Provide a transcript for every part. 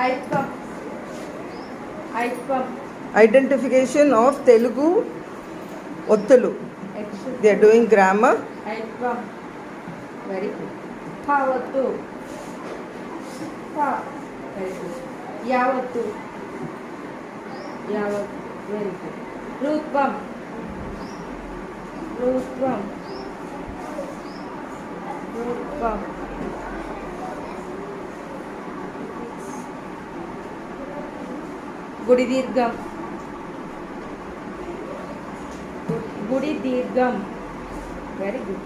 ఐత్వం ఐత్వం identification of Telugu ఒత్తులు. They are doing grammar. ఐత్వం వెరీ గుడ్. భావత్తు వెరీ గుడ్. యావత్తు యావత్ వెరీ గుడ్. రూత్వం రూత్వం రూత్వం గుడి దీర్ఘం గుడి దీర్ఘం వెరీ గుడ్.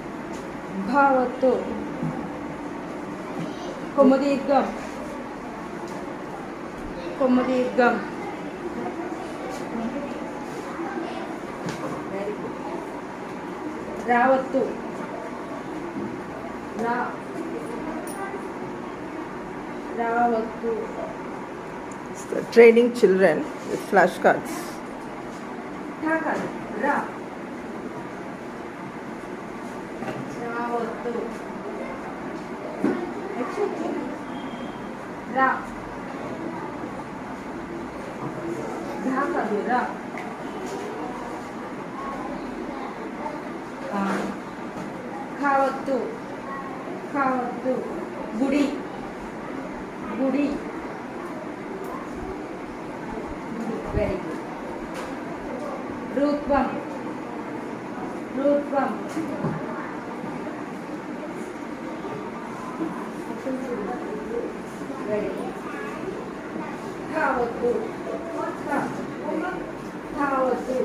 భావత్తు కొమ్ము దీర్ఘం కొమ్ము దీర్ఘం వెరీ గుడ్. రావత్తు రావత్తు Training children with flashcards. కాదు రావత్తు రా కాదు రా కావత్తు కావత్తు గుడి గుడి వెరీ గుడ్. రూత్వం రూత్వం వెరీ గుడ్. కావత్తు కావత్తు